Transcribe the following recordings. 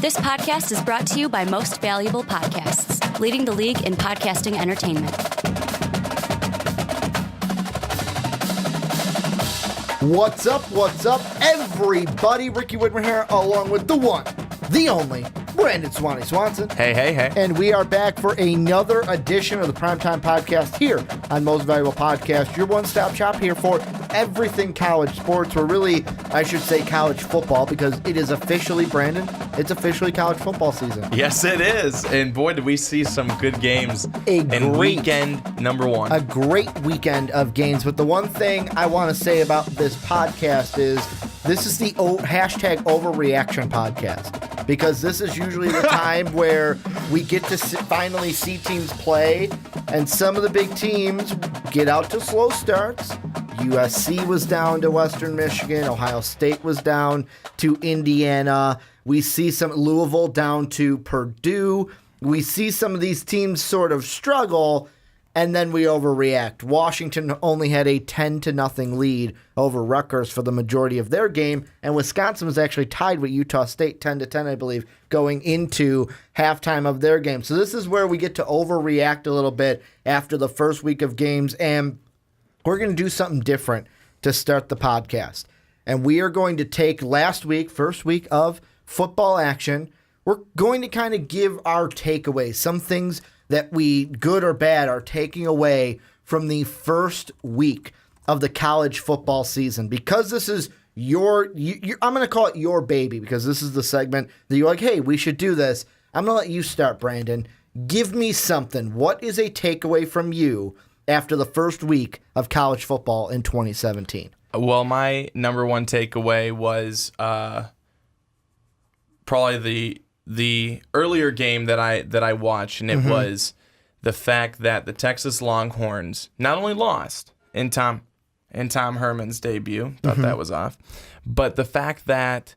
This podcast is brought to you by Most Valuable Podcasts, leading the league in podcasting entertainment. What's up, everybody? Ricky Widmer here, along with the one, the only, Brandon Swanson. Hey. And we are back for another edition of the Primetime Podcast here on Most Valuable Podcast, your one-stop shop here for everything college sports, or really, I should say college football, because it is officially, Brandon, it's officially college football season. Yes, it is. And boy, did we see some good games in weekend number one. A great weekend of games. But the one thing I want to say about this podcast is this is the hashtag overreaction podcast, because this is usually the time where we get to finally see teams play, and some of the big teams get out to slow starts. USC was down to Western Michigan. Ohio State was down to Indiana. We see some Louisville down to Purdue. We see some of these teams sort of struggle, and then we overreact. Washington only had a 10-0 lead over Rutgers for the majority of their game, and Wisconsin was actually tied with Utah State 10-10, I believe, going into halftime of their game. So this is where we get to overreact a little bit after the first week of games, and we're going to do something different to start the podcast. And we are going to take last week, first week of football action. We're going to kind of give our takeaways, some things that we, good or bad, are taking away from the first week of the college football season. Because this is I'm going to call it your baby, because this is the segment that you're like, hey, we should do this. I'm going to let you start, Brandon. Give me something. What is a takeaway from you after the first week of college football in 2017? Well, my number one takeaway was probably the earlier game that I watched, and it was the fact that the Texas Longhorns not only lost in Tom Herman's debut, thought that was off, but the fact that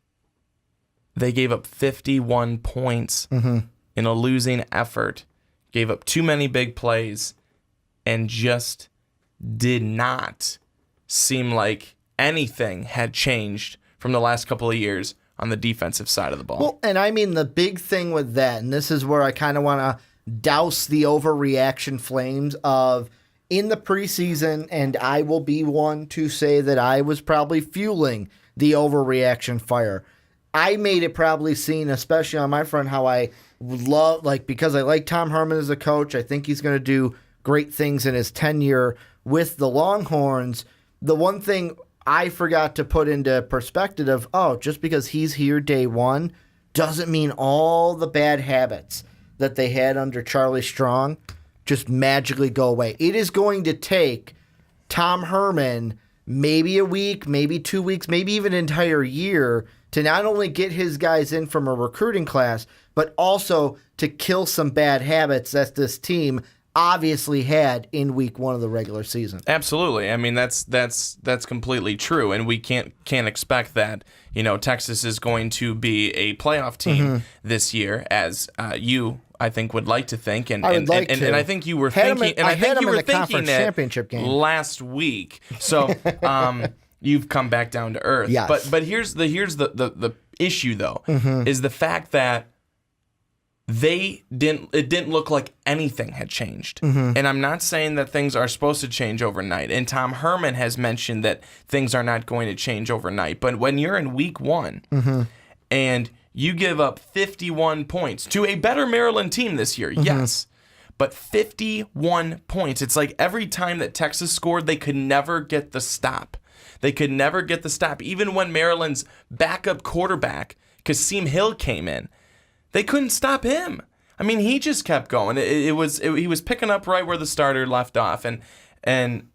they gave up 51 points in a losing effort, gave up too many big plays, and just did not seem like anything had changed from the last couple of years on the defensive side of the ball. Well, and I mean the big thing with that, and this is where I kind of want to douse the overreaction flames of in the preseason, and I will be one to say that I was probably fueling the overreaction fire. I made it probably seen, especially on my front, how I love, because I like Tom Herman as a coach. I think he's going to do great things in his tenure with the Longhorns. The one thing I forgot to put into perspective of, just because he's here day one doesn't mean all the bad habits that they had under Charlie Strong just magically go away. It is going to take Tom Herman maybe a week, maybe 2 weeks, maybe even an entire year to not only get his guys in from a recruiting class, but also to kill some bad habits that this team obviously had in week one of the regular season. Absolutely. I mean, that's completely true, and we can't expect that, Texas is going to be a playoff team this year, as you, I think, would like to think, and I think you were thinking, and I think you were thinking that championship game last week. So you've come back down to earth. Yes. But here's the issue though, is the fact that it didn't look like anything had changed. And I'm not saying that things are supposed to change overnight. And Tom Herman has mentioned that things are not going to change overnight. But when you're in week one and you give up 51 points to a better Maryland team this year, yes, but 51 points. It's like every time that Texas scored, they could never get the stop. Even when Maryland's backup quarterback, Kasim Hill, came in, they couldn't stop him. I mean, he just kept going. He was picking up right where the starter left off, and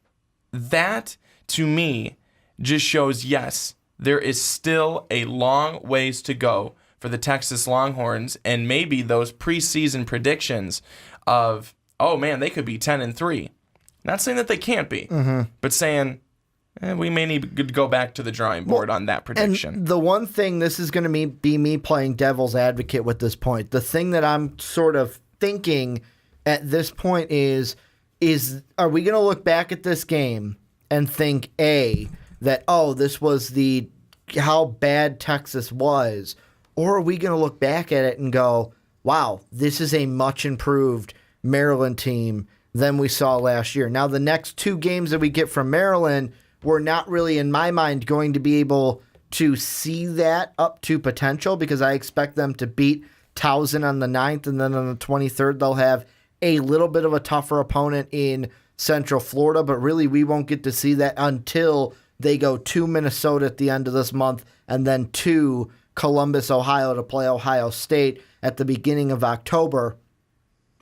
that to me just shows, yes, there is still a long ways to go for the Texas Longhorns, and maybe those preseason predictions of, oh man, they could be 10-3. Not saying that they can't be, but saying, we may need to go back to the drawing board on that prediction. And the one thing, this is going to be me playing devil's advocate with this point. The thing that I'm sort of thinking at this point is are we going to look back at this game and think, A, that, this was how bad Texas was, Or are we going to look back at it and go, wow, this is a much improved Maryland team than we saw last year? Now, the next 2 games that we get from Maryland, we're not really, in my mind, going to be able to see that up to potential because I expect them to beat Towson on the 9th, and then on the 23rd, they'll have a little bit of a tougher opponent in Central Florida, but really we won't get to see that until they go to Minnesota at the end of this month and then to Columbus, Ohio to play Ohio State at the beginning of October.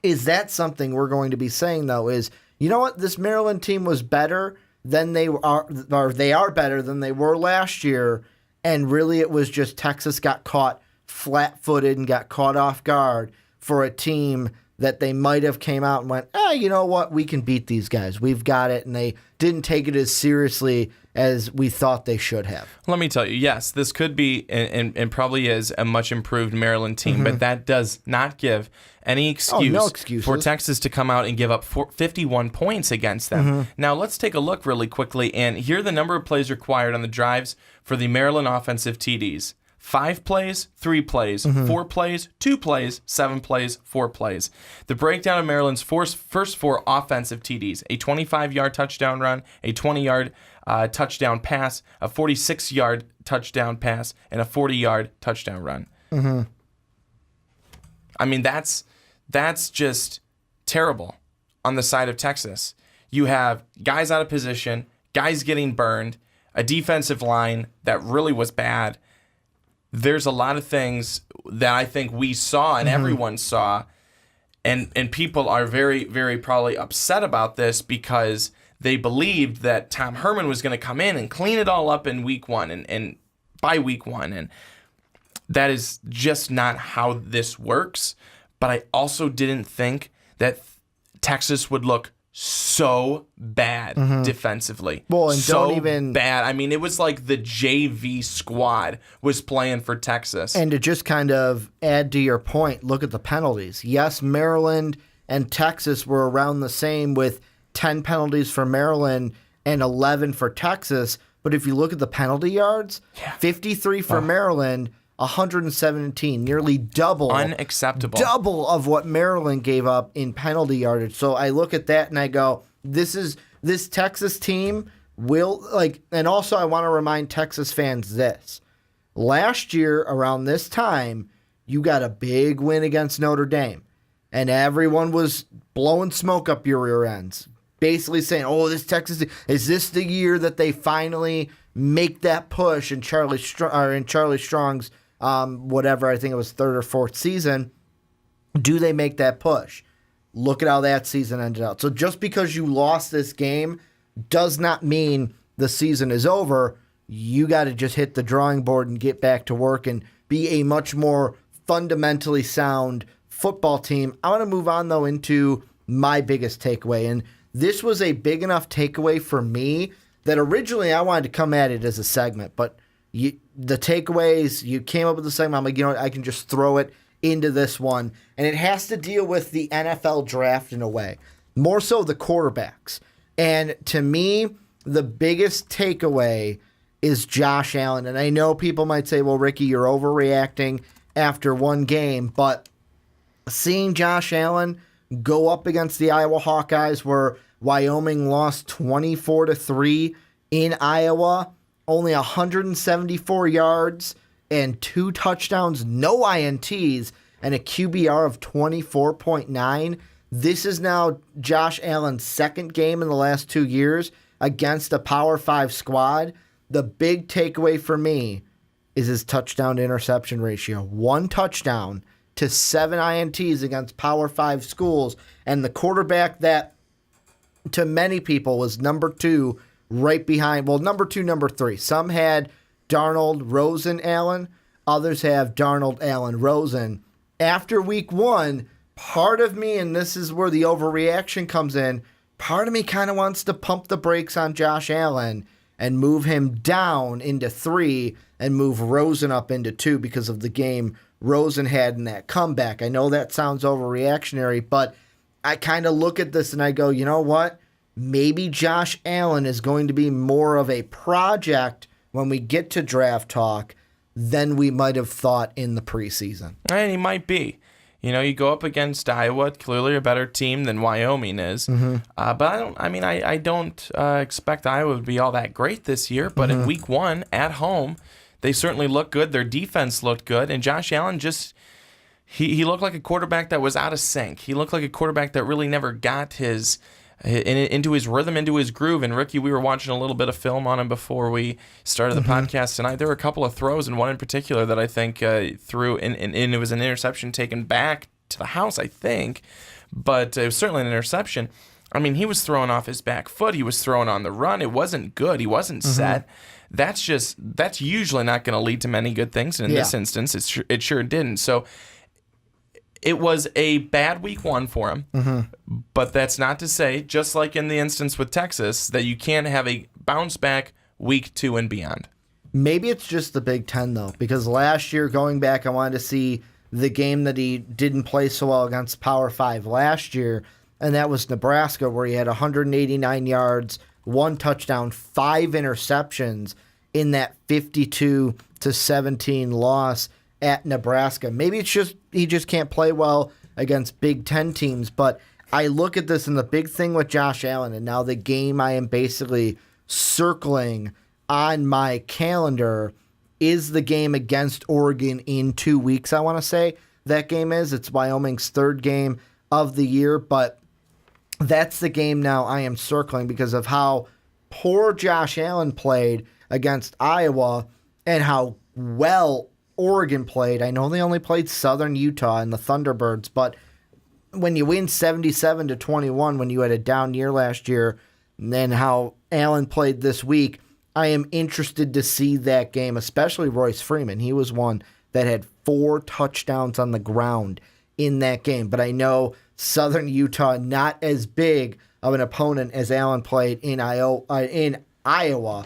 Is that something we're going to be saying, though, is, you know what, this Maryland team was better than they are, or they are better than they were last year, and really it was just Texas got caught flat-footed and got caught off guard for a team that they might have came out and went, you know what, we can beat these guys. We've got it, and they didn't take it as seriously as we thought they should have. Let me tell you, yes, this could be and probably is a much improved Maryland team, but that does not give any excuse for Texas to come out and give up 51 points against them. Now, let's take a look really quickly, and here are the number of plays required on the drives for the Maryland offensive TDs. 5 plays, 3 plays, 4 plays, 2 plays, 7 plays, 4 plays. The breakdown of Maryland's first 4 offensive TDs: a 25-yard touchdown run, a 20-yard touchdown pass, a 46-yard touchdown pass, and a 40-yard touchdown run. I mean, that's just terrible on the side of Texas. You have guys out of position, guys getting burned, a defensive line that really was bad. There's a lot of things that I think we saw and everyone saw, and people are very, very probably upset about this because they believed that Tom Herman was going to come in and clean it all up in week 1 and by week 1, and that is just not how this works. But I also didn't think that Texas would look so bad defensively. Well, and so don't even bad. I mean, it was like the JV squad was playing for Texas. And to just kind of add to your point, look at the penalties. Yes, Maryland and Texas were around the same with 10 penalties for Maryland and 11 for Texas. But if you look at the penalty yards, 53 for Maryland, 117, nearly double. Unacceptable. Double of what Maryland gave up in penalty yardage. So I look at that and I go, this Texas team will, and also I want to remind Texas fans this. Last year, around this time, you got a big win against Notre Dame. And everyone was blowing smoke up your rear ends. Basically saying, this Texas, is this the year that they finally make that push in Charlie Strong's whatever, I think it was 3rd or 4th season? Do they make that push? Look at how that season ended out. So just because you lost this game does not mean the season is over. You got to just hit the drawing board and get back to work and be a much more fundamentally sound football team. I want to move on, though, into my biggest takeaway. And this was a big enough takeaway for me that originally I wanted to come at it as a segment, but the takeaways, you came up with the segment, I'm like, I can just throw it into this one. And it has to deal with the NFL draft in a way, more so the quarterbacks. And to me, the biggest takeaway is Josh Allen. And I know people might say, well, Ricky, you're overreacting after one game, but seeing Josh Allen go up against the Iowa Hawkeyes, where Wyoming lost 24-3 in Iowa, only 174 yards and 2 touchdowns, no INTs, and a QBR of 24.9. This is now Josh Allen's 2nd game in the last 2 years against a Power 5 squad. The big takeaway for me is his touchdown to interception ratio. 1 touchdown to 7 INTs against Power 5 schools, and the quarterback that to many people was number 2 right behind, number 2, number 3. Some had Darnold, Rosen, Allen. Others have Darnold, Allen, Rosen. After week 1, part of me, and this is where the overreaction comes in, part of me kind of wants to pump the brakes on Josh Allen and move him down into 3 and move Rosen up into 2 because of the game Rosen had in that comeback. I know that sounds overreactionary, but I kind of look at this and I go, you know what? Maybe Josh Allen is going to be more of a project when we get to draft talk than we might have thought in the preseason. And he might be. You go up against Iowa, clearly a better team than Wyoming is. But I don't expect Iowa to be all that great this year. But in week 1 at home, they certainly look good. Their defense looked good, and Josh Allen he looked like a quarterback that was out of sync. He looked like a quarterback that really never got into his rhythm, into his groove. And Ricky, we were watching a little bit of film on him before we started the podcast tonight. There were a couple of throws, and one in particular that I think threw, and it was an interception taken back to the house, I think. But it was certainly an interception. I mean, he was throwing off his back foot. He was throwing on the run. It wasn't good. He wasn't set. That's usually not going to lead to many good things. And in this instance, it sure didn't. So it was a bad week 1 for him, but that's not to say, just like in the instance with Texas, that you can't have a bounce back week 2 and beyond. Maybe it's just the Big Ten, though, because last year, going back, I wanted to see the game that he didn't play so well against Power 5 last year, and that was Nebraska, where he had 189 yards, 1 touchdown, 5 interceptions in that 52-17 loss at Nebraska. Maybe it's just he just can't play well against Big Ten teams, but I look at this, and the big thing with Josh Allen, and now the game I am basically circling on my calendar is the game against Oregon in 2 weeks, I want to say. That game is. It's Wyoming's 3rd game of the year, but that's the game now I am circling because of how poor Josh Allen played against Iowa and how well Oregon played. I know they only played Southern Utah and the Thunderbirds, but when you win 77-21 when you had a down year last year, and then how Allen played this week, I am interested to see that game, especially Royce Freeman. He was one that had 4 touchdowns on the ground in that game, but I know Southern Utah not as big of an opponent as Allen played in Iowa.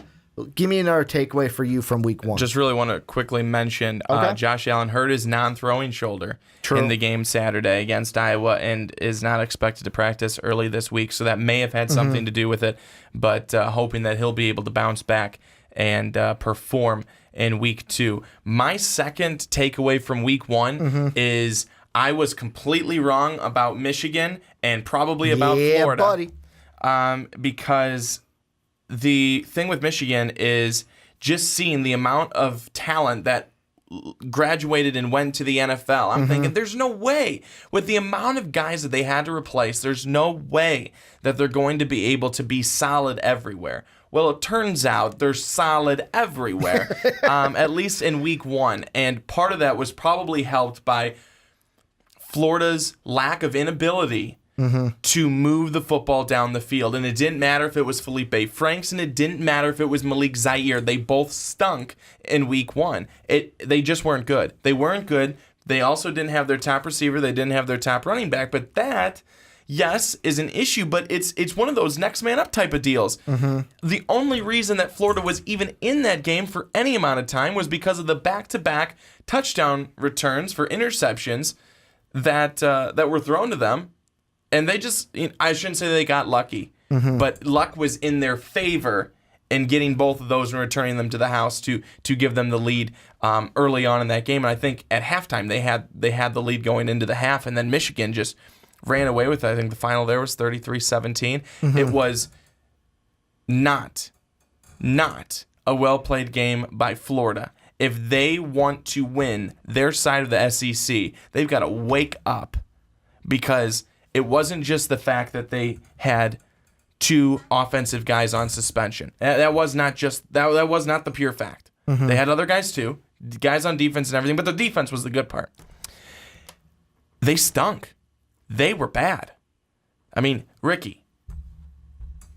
Give me another takeaway for you from week 1. Just really want to quickly mention Josh Allen hurt his non-throwing shoulder in the game Saturday against Iowa and is not expected to practice early this week, so that may have had something to do with it, but hoping that he'll be able to bounce back and perform in week 2. My second takeaway from week 1 is I was completely wrong about Michigan and probably about Florida. Because the thing with Michigan is just seeing the amount of talent that graduated and went to the NFL. I'm thinking there's no way, with the amount of guys that they had to replace, there's no way that they're going to be able to be solid everywhere. Well, it turns out they're solid everywhere, at least in week 1. And part of that was probably helped by Florida's lack of inability to move the football down the field. And it didn't matter if it was Felipe Franks, and it didn't matter if it was Malik Zaire. They both stunk in week 1. They just weren't good. They weren't good. They also didn't have their top receiver. They didn't have their top running back. But that, yes, is an issue, but it's one of those next man up type of deals. The only reason that Florida was even in that game for any amount of time was because of the back-to-back touchdown returns for interceptions that were thrown to them. And they just, I shouldn't say they got lucky, but luck was in their favor in getting both of those and returning them to the house to give them the lead early on in that game. And I think at halftime they had the lead going into the half, and then Michigan just ran away with it. I think the final there was 33-17. It was not a well-played game by Florida. If they want to win their side of the SEC, they've got to wake up, because it wasn't just the fact that they had 2 offensive guys on suspension. That was not the pure fact. They had other guys too, guys on defense and everything, but the defense was the good part. They stunk. They were bad. I mean, Ricky,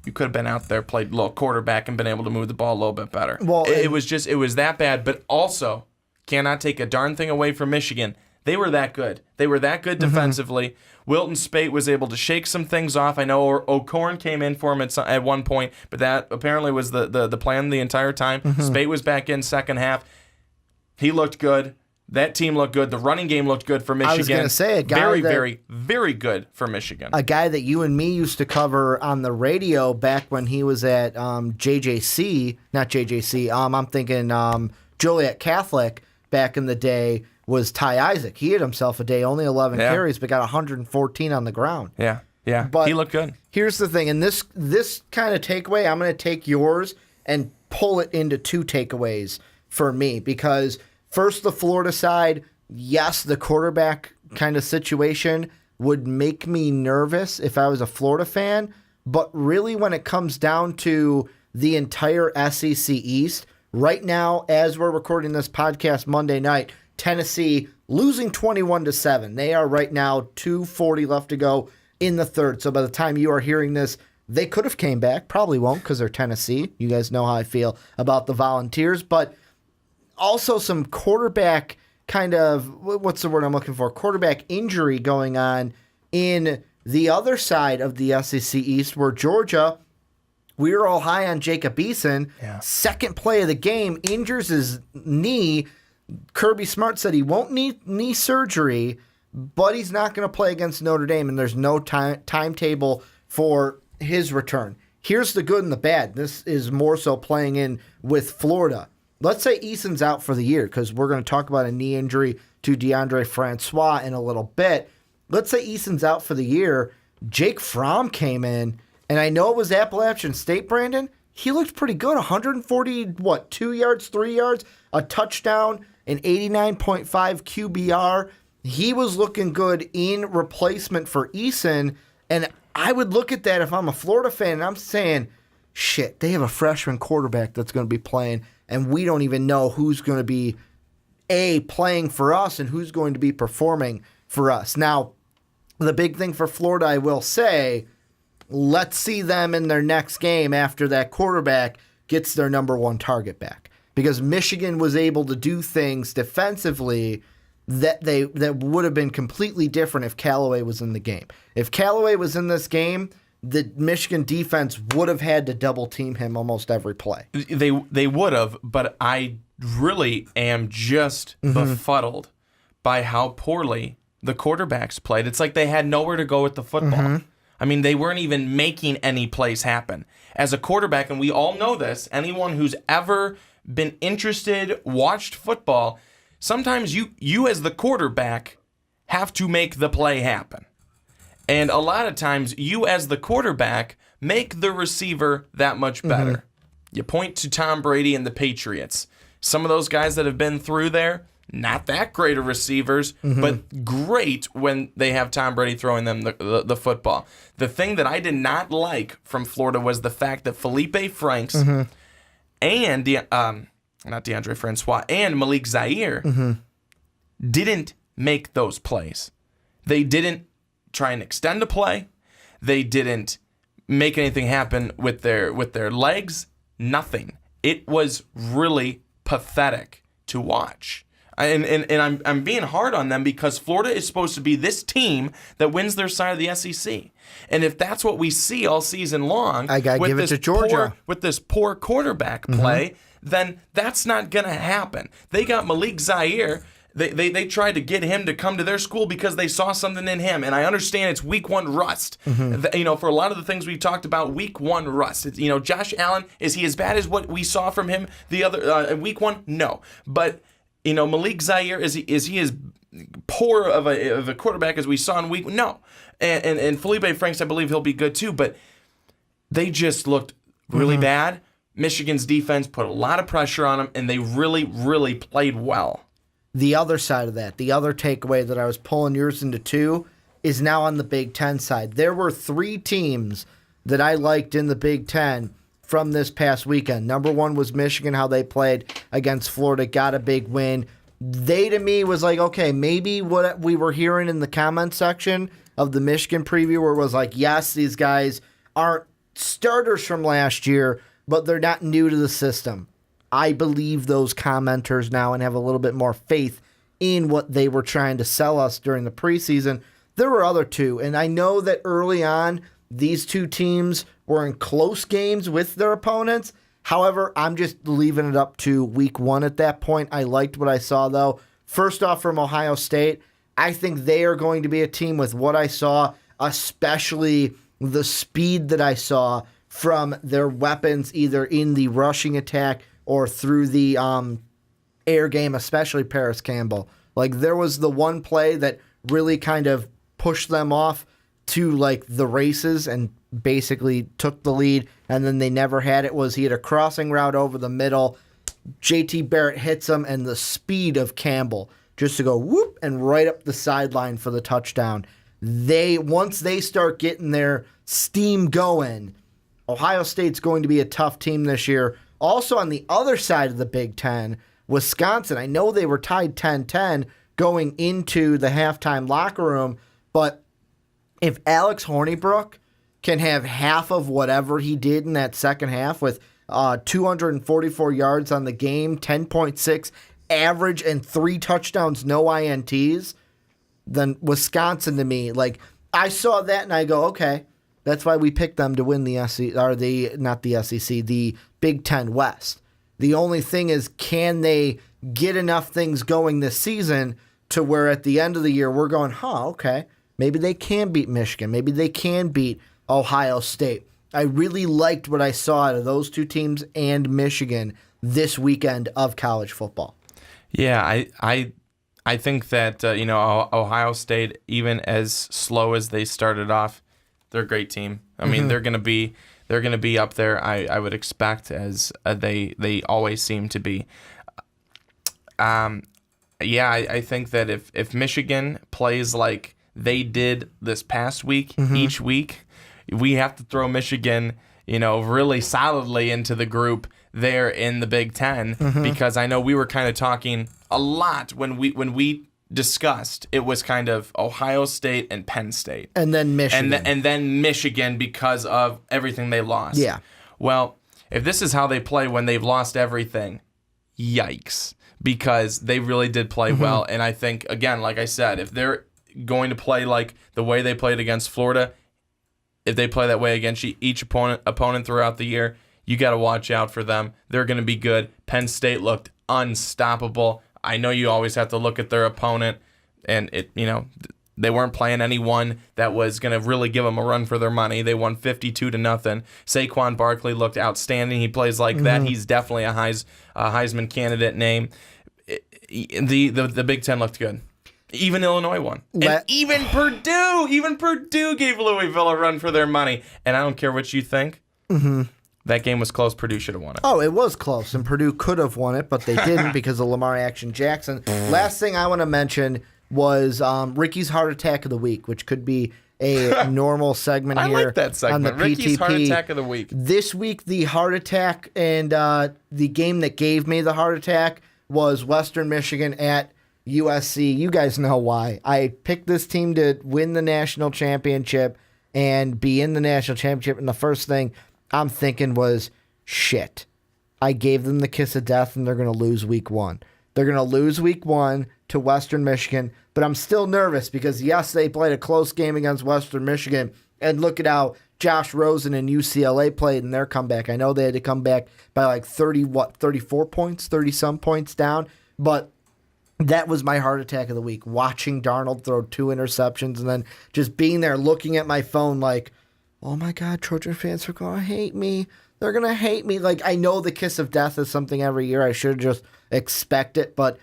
you could have been out there, played a little quarterback, and been able to move the ball a little bit better. Well, it was that bad, but also cannot take a darn thing away from Michigan. They were that good. They were that good defensively. Wilton Spate was able to shake some things off. I know O'Corn came in for him at one point, but that apparently was the plan the entire time. Spate was back in second half. He looked good. That team looked good. The running game looked good for Michigan. I was going to say, very, very good for Michigan. A guy that you and me used to cover on the radio back when he was at JJC, not JJC. I'm thinking Joliet Catholic back in the day was Ty Isaac. He hit himself a day, only 11 carries, but got 114 on the ground. Yeah, yeah. But he looked good. Here's the thing, and this kind of takeaway, I'm going to take yours and pull it into 2 takeaways for me, because first, the Florida side, yes, the quarterback kind of situation would make me nervous if I was a Florida fan, but really when it comes down to the entire SEC East, right now, as we're recording this podcast Monday night, Tennessee losing 21-7. They are right now 2:40 left to go in the third. So by the time you are hearing this, they could have came back. Probably won't because they're Tennessee. You guys know how I feel about the Volunteers. But also some quarterback kind of, what's the word I'm looking for? Quarterback injury going on in the other side of the SEC East, where Georgia, we were all high on Jacob Eason. Yeah. Second play of the game, injures his knee. Kirby Smart said he won't need knee surgery, but he's not going to play against Notre Dame, and there's no timetable for his return. Here's the good and the bad. This is more so playing in with Florida. Let's say Eason's out for the year, because we're going to talk about a knee injury to DeAndre Francois in a little bit. Let's say Eason's out for the year. Jake Fromm came in, and I know it was Appalachian State, Brandon. He looked pretty good. 140, 2 yards, 3 yards, a touchdown, an 89.5 QBR. He was looking good in replacement for Eason, and I would look at that if I'm a Florida fan, and I'm saying, shit, they have a freshman quarterback that's going to be playing, and we don't even know who's going to be, playing for us and who's going to be performing for us. Now, the big thing for Florida, I will say, let's see them in their next game after that quarterback gets their number 1 target back. Because Michigan was able to do things defensively that would have been completely different if Callaway was in the game. If Callaway was in this game, the Michigan defense would have had to double team him almost every play. They would have, but I really am just befuddled by how poorly the quarterbacks played. It's like they had nowhere to go with the football. I mean, they weren't even making any plays happen. As a quarterback, and we all know this, anyone who's ever been interested, watched football, sometimes you as the quarterback have to make the play happen. And a lot of times, you as the quarterback make the receiver that much better. You point to Tom Brady and the Patriots. Some of those guys that have been through there, not that great of receivers, but great when they have Tom Brady throwing them the football. The thing that I did not like from Florida was the fact that Felipe Franks and not DeAndre Francois and Malik Zaire didn't make those plays. They didn't try and extend a play. They didn't make anything happen with their legs. Nothing. It was really pathetic to watch. And I'm being hard on them because Florida is supposed to be this team that wins their side of the SEC. And if that's what we see all season long, I gotta give it to Georgia with this poor quarterback play, then that's not gonna happen. They got Malik Zaire. They tried to get him to come to their school because they saw something in him. And I understand it's week 1 rust. For a lot of the things we talked about, week 1 rust. It's, Josh Allen, is he as bad as what we saw from him the other week 1? No. But Malik Zaire, is he as poor of a quarterback as we saw in week 1? No. And Felipe Franks, I believe he'll be good too. But they just looked really bad. Michigan's defense put a lot of pressure on them, and they really, really played well. The other side of that, the other takeaway that I was pulling yours into 2, is now on the Big Ten side. There were 3 teams that I liked in the Big Ten from this past weekend. Number 1 was Michigan, how they played against Florida, got a big win. They, to me, was like, okay, maybe what we were hearing in the comment section of the Michigan preview, where it was like, yes, these guys aren't starters from last year, but they're not new to the system. I believe those commenters now and have a little bit more faith in what they were trying to sell us during the preseason. There were other 2, and I know that early on, these 2 teams were in close games with their opponents. However, I'm just leaving it up to week 1 at that point. I liked what I saw, though. First off, from Ohio State, I think they are going to be a team with what I saw, especially the speed that I saw from their weapons, either in the rushing attack or through the air game, especially Paris Campbell. Like, there was the one play that really kind of pushed them off to, like, the races and basically took the lead, and then they never had it. Was he had a crossing route over the middle. JT Barrett hits him, and the speed of Campbell just to go whoop and right up the sideline for the touchdown. Once they start getting their steam going, Ohio State's going to be a tough team this year. Also on the other side of the Big Ten, Wisconsin, I know they were tied 10-10 going into the halftime locker room, but if Alex Hornibrook can have half of whatever he did in that second half with 244 yards on the game, 10.6 average, and 3 touchdowns, no INTs, then Wisconsin to me, like, I saw that and I go, okay, that's why we picked them to win the SEC, or not the SEC, the Big Ten West. The only thing is, can they get enough things going this season to where at the end of the year we're going, okay, maybe they can beat Michigan, maybe they can beat Ohio State. I really liked what I saw out of those two teams and Michigan this weekend of college football. Yeah, I think that Ohio State, even as slow as they started off, they're a great team. I mean, they're gonna be up there. I would expect, as they always seem to be. I think that if Michigan plays like they did this past week, each week, we have to throw Michigan, really solidly into the group there in the Big Ten, because I know we were kind of talking a lot when we discussed. It was kind of Ohio State and Penn State, and then Michigan, and then Michigan because of everything they lost. Yeah. Well, if this is how they play when they've lost everything, yikes! Because they really did play well, and I think, again, like I said, if they're going to play like the way they played against Florida, if they play that way against each opponent throughout the year, you got to watch out for them. They're going to be good. Penn State looked unstoppable. I know you always have to look at their opponent, and they weren't playing anyone that was going to really give them a run for their money. They won 52-0. Saquon Barkley looked outstanding. He plays like that. He's definitely a Heisman candidate name. The Big Ten looked good. Even Illinois won. And even Purdue gave Louisville a run for their money. And I don't care what you think. That game was close. Purdue should have won it. Oh, it was close, and Purdue could have won it, but they didn't because of Lamar Action Jackson. Last thing I want to mention was Ricky's Heart Attack of the Week, which could be a normal segment here. I like that segment. On the Ricky's PTP. Heart Attack of the Week. This week, the heart attack and the game that gave me the heart attack was Western Michigan at USC. You guys know why. I picked this team to win the national championship and be in the national championship, and the first thing I'm thinking was, shit, I gave them the kiss of death, and they're going to lose week 1. They're going to lose week 1 to Western Michigan, but I'm still nervous because, yes, they played a close game against Western Michigan, and look at how Josh Rosen and UCLA played in their comeback. I know they had to come back by like 34 points, 30-some points down, but that was my heart attack of the week, watching Darnold throw 2 interceptions and then just being there looking at my phone like, oh my God, Trojan fans are going to hate me. They're going to hate me. Like, I know the kiss of death is something every year. I should just expect it, but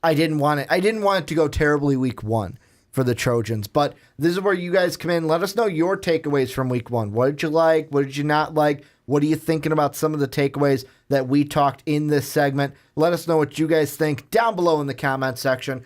I didn't want it. I didn't want it to go terribly week 1 for the Trojans. But this is where you guys come in. Let us know your takeaways from week 1. What did you like? What did you not like? What are you thinking about some of the takeaways that we talked in this segment? Let us know what you guys think down below in the comment section.